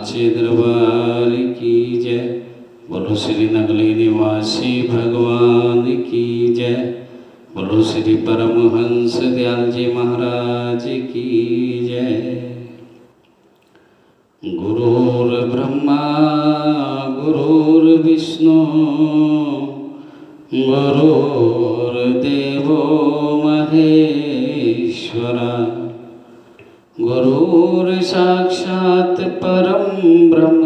साचे दरबार की जय। बोलो श्री नगली निवासी भगवान की जय। बोलो श्री परमहंस दयाल जी महाराज की जय। गुरुर्ब्रह्मा गुरुर्विष्णु गुरुर्देवो महेश्वरा गुरुर्साक्षात् परं ब्रह्म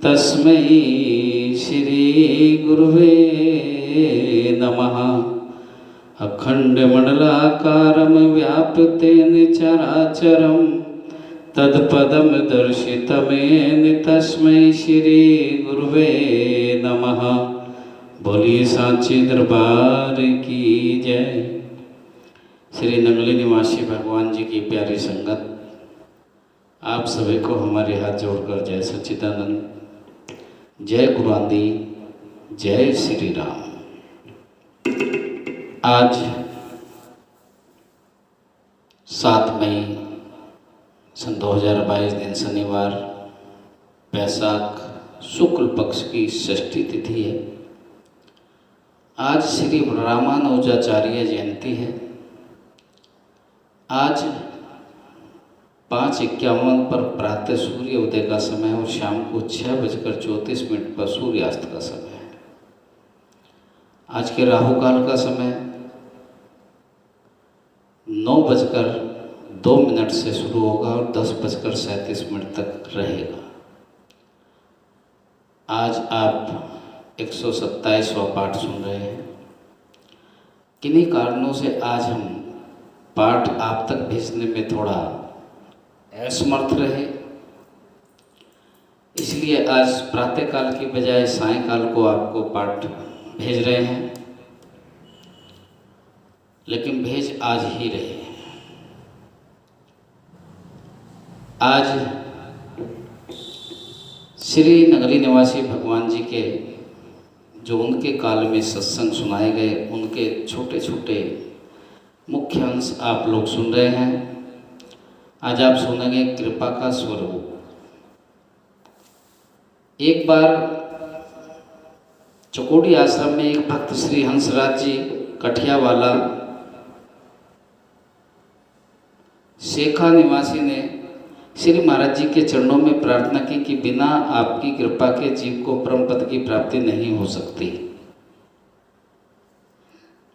तस्मै श्री गुरुवे नमः। अखंडमंडलाकारं व्याप्तेन चराचरं तत्पदं दर्शितमेन तस्मै श्री गुरुवे नमः। बोलिए साचे दरबार की जय। श्री नगली निवासी भगवान जी की प्यारी संगत, आप सभी को हमारे हाथ जोड़कर जय सच्चिदानंद, जय गुरु आदि, जय श्री राम। आज 7 मई सन 2022 दिन शनिवार, बैसाख शुक्ल पक्ष की षष्ठी तिथि है। आज श्री रामानुजाचार्य जयंती है। आज 5:51 पर प्रातः सूर्य उदय का समय और शाम को 6:34 पर सूर्यास्त का समय है। आज के राहु काल का समय 9:02 से शुरू होगा और 10:37 तक रहेगा। आज आप 127वां पाठ सुन रहे हैं। किन्हीं कारणों से आज हम पाठ आप तक भेजने में थोड़ा असमर्थ रहे, इसलिए आज प्रातःकाल की बजाय सायंकाल को आपको पाठ भेज रहे हैं, लेकिन भेज आज ही रहे। आज श्री नगली निवासी भगवान जी के जो उनके काल में सत्संग सुनाए गए, उनके छोटे छोटे मुख्य अंश आप लोग सुन रहे हैं। आज आप सुनेंगे कृपा का स्वरूप। एक बार चकोड़ी आश्रम में एक भक्त श्री हंसराज जी कठियावाला शेखा निवासी ने श्री महाराज जी के चरणों में प्रार्थना की कि बिना आपकी कृपा के जीव को परम पद की प्राप्ति नहीं हो सकती।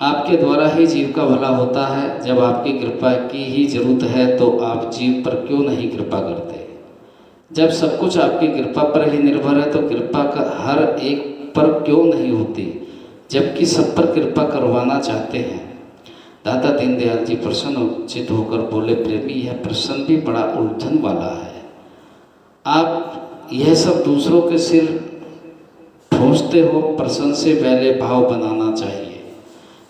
आपके द्वारा ही जीव का भला होता है। जब आपकी कृपा की ही जरूरत है तो आप जीव पर क्यों नहीं कृपा करते? जब सब कुछ आपकी कृपा पर ही निर्भर है तो कृपा का हर एक पर क्यों नहीं होती, जबकि सब पर कृपा करवाना चाहते हैं। दादा दीनदयाल जी प्रसन्नचित्त होकर बोले, प्रेमी यह प्रश्न भी बड़ा उलझन वाला है। आप यह सब दूसरों के सिर ठोंसते हो। प्रश्न से पहले भाव बनाना चाहिए,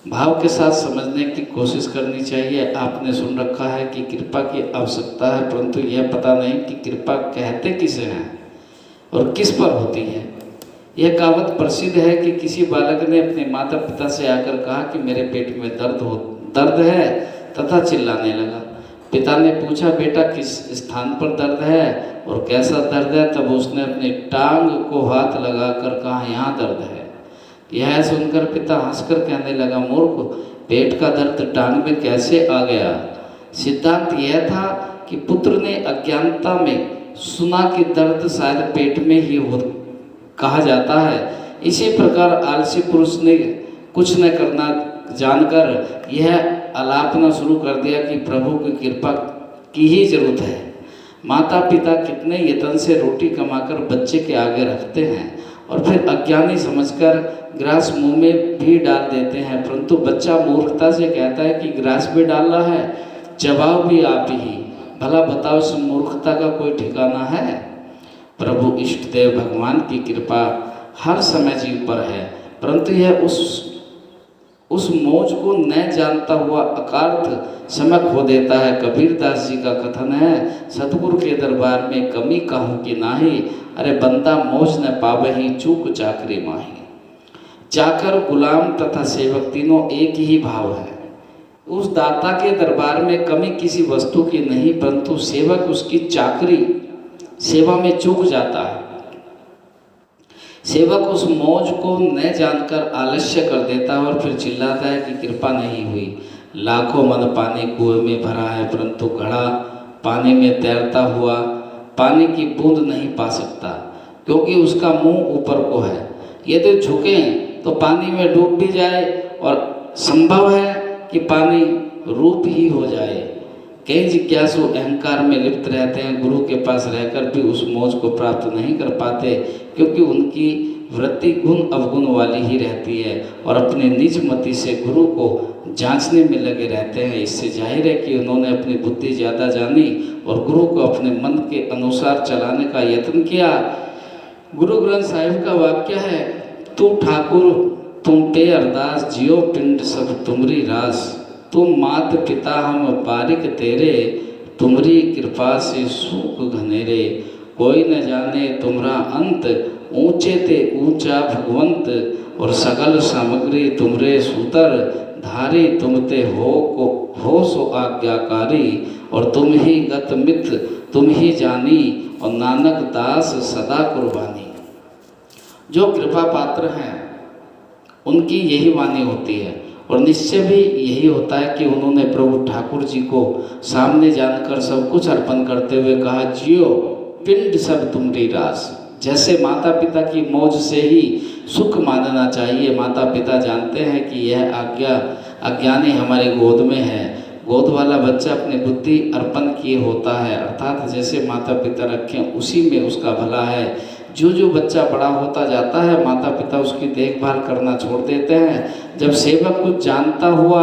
भाव के साथ समझने की कोशिश करनी चाहिए। आपने सुन रखा है कि कृपा की आवश्यकता है, परंतु यह पता नहीं कि कृपा कहते किसे हैं और किस पर होती है। यह कहावत प्रसिद्ध है कि किसी बालक ने अपने माता पिता से आकर कहा कि मेरे पेट में दर्द है तथा चिल्लाने लगा। पिता ने पूछा, बेटा किस स्थान पर दर्द है और कैसा दर्द है? तब उसने अपनी टांग को हाथ लगाकर कहा, यहाँ दर्द है। यह सुनकर पिता हंसकर कहने लगा, मूर्ख, पेट का दर्द टांग में कैसे आ गया? सिद्धांत यह था कि पुत्र ने अज्ञानता में सुना कि दर्द शायद पेट में ही हो कहा जाता है। इसी प्रकार आलसी पुरुष ने कुछ न करना जानकर यह आलापना शुरू कर दिया कि प्रभु की कृपा की ही जरूरत है। माता पिता कितने यत्न से रोटी कमाकर बच्चे के आगे रखते हैं और फिर अज्ञानी समझकर ग्रास मुंह में भी डाल देते हैं, परंतु बच्चा मूर्खता से कहता है कि ग्रास भी डालना है, जवाब भी आप ही। भला बताओ, इस मूर्खता का कोई ठिकाना है? प्रभु इष्ट देव भगवान की कृपा हर समय जीव पर है, परंतु यह उस मौज को न जानता हुआ अकार्थ समय खो देता है। कबीरदास जी का कथन है, सतगुरु के दरबार में कमी कहूँ कि नाही, अरे बंदा मौज न पावही चूक चाकरी माही। चाकर, गुलाम तथा सेवक तीनों एक ही भाव है। उस दाता के दरबार में कमी किसी वस्तु की नहीं, परंतु सेवक उसकी चाकरी सेवा में चूक जाता है। सेवक उस मौज को न जानकर आलस्य कर देता है और फिर चिल्लाता है कि कृपा नहीं हुई। लाखों मन पानी कुएं में भरा है, परंतु घड़ा पानी में तैरता हुआ पानी की बूंद नहीं पा सकता, क्योंकि उसका मुंह ऊपर को है। यदि झुकें तो पानी में डूब भी जाए और संभव है कि पानी रूप ही हो जाए। कई जिज्ञासु अहंकार में लिप्त रहते हैं, गुरु के पास रहकर भी उस मौज को प्राप्त नहीं कर पाते, क्योंकि उनकी वृत्ति गुण अवगुण वाली ही रहती है और अपने निज मति से गुरु को जांचने में लगे रहते हैं। इससे जाहिर है कि उन्होंने अपनी बुद्धि ज़्यादा जानी और गुरु को अपने मन के अनुसार चलाने का यत्न किया। गुरु ग्रंथ साहिब का वाक्य है, तू ठाकुर तुम पे अरदास, जियो पिंड सब तुमरी रास, तुम मात पिता हम बारिक तेरे, तुमरी कृपा से सुख घनेरे, कोई न जाने तुमरा अंत, ऊंचे ते ऊंचा भगवंत, और सगल सामग्री तुमरे सूतर, धारी तुमते हो सो आज्ञाकारी, और तुम ही गत मित तुम ही जानी, और नानक दास सदा कुर्बानी। जो कृपा पात्र हैं उनकी यही वाणी होती है और निश्चय भी यही होता है कि उन्होंने प्रभु ठाकुर जी को सामने जानकर सब कुछ अर्पण करते हुए कहा, जियो पिंड सब तुमरी रास। जैसे माता पिता की मौज से ही सुख मानना चाहिए। माता पिता जानते हैं कि यह अज्ञानी हमारी गोद में है। गोद वाला बच्चा अपनी बुद्धि अर्पण किए होता है, अर्थात जैसे माता पिता रखें उसी में उसका भला है। जो बच्चा बड़ा होता जाता है, माता पिता उसकी देखभाल करना छोड़ देते हैं। जब सेवक कुछ जानता हुआ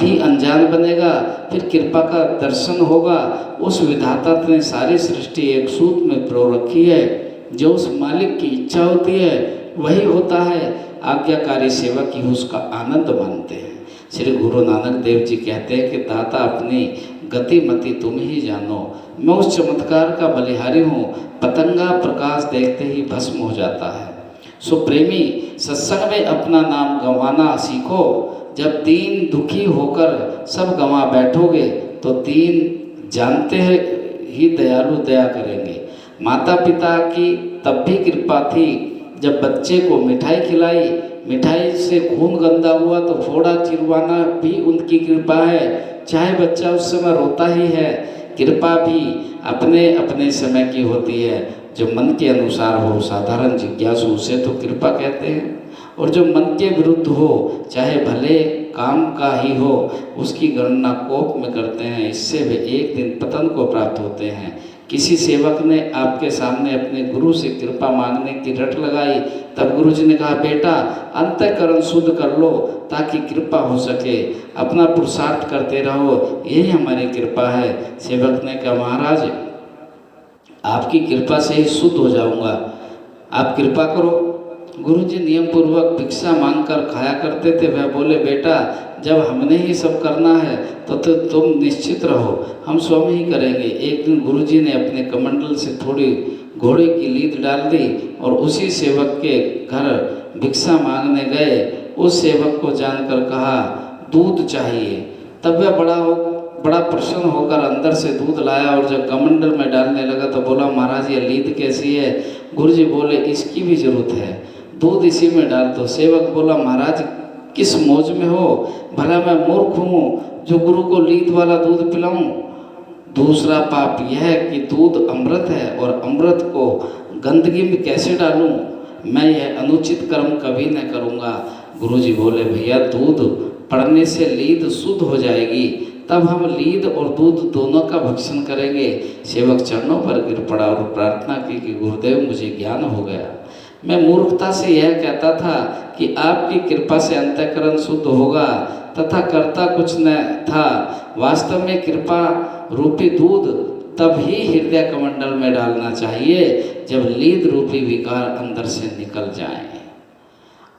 भी अनजान बनेगा, फिर कृपा का दर्शन होगा। उस विधाता ने सारी सृष्टि एक सूत्र में प्रो रखी है। जो उस मालिक की इच्छा होती है वही होता है। आज्ञाकारी सेवक ही उसका आनंद मानते हैं। श्री गुरु नानक देव जी कहते हैं कि दाता अपनी गति मति तुम ही जानो, मैं उस चमत्कार का बलिहारी हूँ। पतंगा प्रकाश देखते ही भस्म हो जाता है। सो प्रेमी, सत्संग में अपना नाम गंवाना सीखो। जब दीन दुखी होकर सब गंवा बैठोगे तो दीन जानते ही दयालु दया करेंगे। माता पिता की तब भी कृपा थी जब बच्चे को मिठाई खिलाई, मिठाई से खून गंदा हुआ तो फोड़ा चिरवाना भी उनकी कृपा है। चाहे बच्चा उस समय रोता ही है, कृपा भी अपने अपने समय की होती है। जो मन के अनुसार हो, साधारण जिज्ञासु, उसे तो कृपा कहते हैं, और जो मन के विरुद्ध हो, चाहे भले काम का ही हो, उसकी गणना कोप में करते हैं। इससे वे एक दिन पतन को प्राप्त होते हैं। किसी सेवक ने आपके सामने अपने गुरु से कृपा मांगने की रट लगाई, तब गुरु जी ने कहा, बेटा अंतःकरण शुद्ध कर लो ताकि कृपा हो सके। अपना पुरुषार्थ करते रहो, यही हमारी कृपा है। सेवक ने कहा, महाराज आपकी कृपा से ही शुद्ध हो जाऊंगा, आप कृपा करो। गुरुजी नियम पूर्वक भिक्षा मांगकर खाया करते थे। वह बोले, बेटा जब हमने ही सब करना है तो तुम निश्चित रहो, हम स्वयं ही करेंगे। एक दिन गुरुजी ने अपने कमंडल से थोड़ी घोड़े की लीद डाल दी और उसी सेवक के घर भिक्षा मांगने गए। उस सेवक को जानकर कहा, दूध चाहिए। तब वह बड़ा प्रसन्न होकर अंदर से दूध लाया और जब कमंडल में डालने लगा तो बोला, महाराज ये लीद कैसी है? गुरुजी बोले, इसकी भी जरूरत है, दूध इसी में डाल दो। सेवक बोला, महाराज किस मौज में हो? भला मैं मूर्ख हूँ जो गुरु को लीद वाला दूध पिलाऊं? दूसरा पाप यह है कि दूध अमृत है और अमृत को गंदगी में कैसे डालूं? मैं यह अनुचित कर्म कभी न करूँगा। गुरुजी बोले, भैया दूध पड़ने से लीद शुद्ध हो जाएगी, तब हम लीद और दूध दोनों का भक्षण करेंगे। सेवक चरणों पर गिर पड़ा और प्रार्थना की कि गुरुदेव मुझे ज्ञान हो गया। मैं मूर्खता से यह कहता था कि आपकी कृपा से अंतःकरण शुद्ध होगा तथा करता कुछ न था। वास्तव में कृपा रूपी दूध तब ही हृदय कमंडल में डालना चाहिए जब लीद रूपी विकार अंदर से निकल जाए।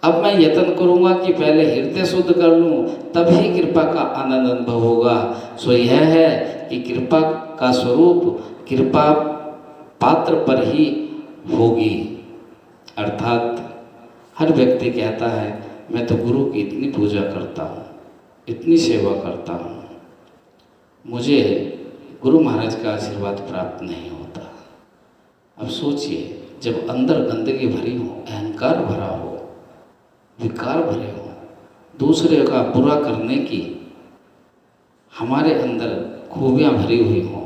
अब मैं यत्न करूंगा कि पहले हृदय शुद्ध कर लूं, तभी कृपा का आनंद अनुभव होगा। सो यह है कि कृपा का स्वरूप कृपा पात्र पर ही होगी। अर्थात हर व्यक्ति कहता है, मैं तो गुरु की इतनी पूजा करता हूँ, इतनी सेवा करता हूँ, मुझे गुरु महाराज का आशीर्वाद प्राप्त नहीं होता। अब सोचिए, जब अंदर गंदगी भरी हो, अहंकार भरा हो, विकार भरे हो, दूसरे का बुरा करने की हमारे अंदर खूबियाँ भरी हुई हों,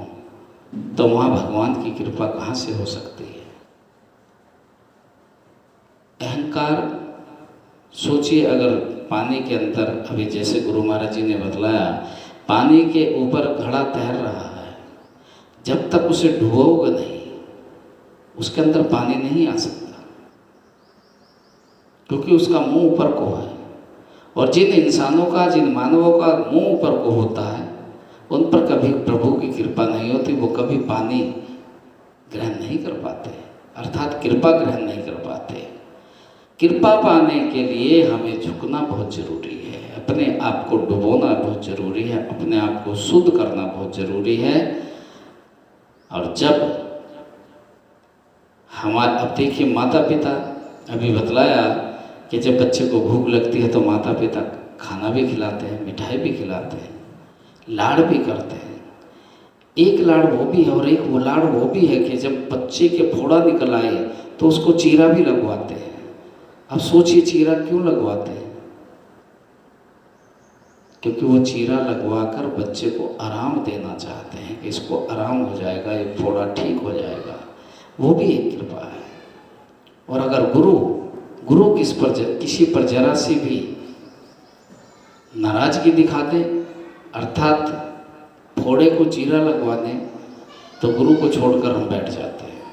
तो वहाँ भगवान की कृपा कहाँ से हो सकती है? अहंकार, सोचिए, अगर पानी के अंदर, अभी जैसे गुरु महाराज जी ने बतलाया, पानी के ऊपर घड़ा तैर रहा है, जब तक उसे डुबोगे नहीं उसके अंदर पानी नहीं आ सकता, क्योंकि उसका मुंह ऊपर को है। और जिन इंसानों का, जिन मानवों का मुंह ऊपर को होता है, उन पर कभी प्रभु की कृपा नहीं होती, वो कभी पानी ग्रहण नहीं कर पाते, अर्थात कृपा ग्रहण नहीं कर पाते। कृपा पाने के लिए हमें झुकना बहुत जरूरी है, अपने आप को डुबोना बहुत जरूरी है, अपने आप को शुद्ध करना बहुत जरूरी है। और जब हमारे, अब देखिए, माता पिता, अभी बतलाया कि जब बच्चे को भूख लगती है तो माता पिता खाना भी खिलाते हैं, मिठाई भी खिलाते हैं, लाड़ भी करते हैं। एक लाड़ वो भी है, और एक वो लाड़ वो भी है कि जब बच्चे के फोड़ा निकल आए तो उसको चीरा भी लगवाते हैं। अब सोचिए, चीरा क्यों लगवाते हैं? क्योंकि वो चीरा लगवाकर बच्चे को आराम देना चाहते हैं कि इसको आराम हो जाएगा, ये फोड़ा ठीक हो जाएगा। वो भी एक कृपा है। और अगर गुरु किसी पर जरा सी भी नाराजगी दिखा दे, अर्थात फोड़े को चीरा लगवा दें, तो गुरु को छोड़कर हम बैठ जाते हैं।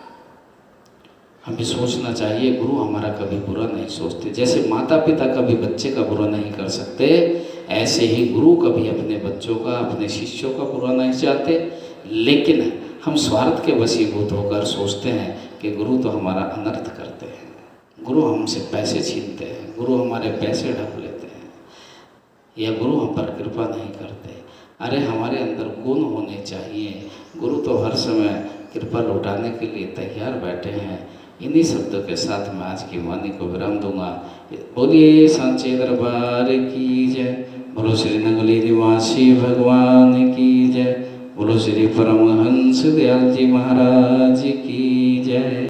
हमें सोचना चाहिए, गुरु हमारा कभी बुरा नहीं सोचते। जैसे माता पिता कभी बच्चे का बुरा नहीं कर सकते, ऐसे ही गुरु कभी अपने बच्चों का, अपने शिष्यों का बुरा नहीं चाहते। लेकिन हम स्वार्थ के वशीभूत होकर सोचते हैं कि गुरु तो हमारा अनर्थ करते हैं, गुरु हमसे पैसे छीनते हैं, गुरु हमारे पैसे ढक लेते हैं, या गुरु हम पर कृपा नहीं करते। अरे, हमारे अंदर गुण होने चाहिए। गुरु तो हर समय कृपा लौटाने के लिए तैयार बैठे हैं। इन्हीं शब्दों के साथ मैं आज की वाणी को विराम दूंगा। बोलिए सांचे दरबार की जय, बोलो श्री नगली निवासी भगवान की जय, बोलो श्री परमहंस दयाल जी महाराज की जय।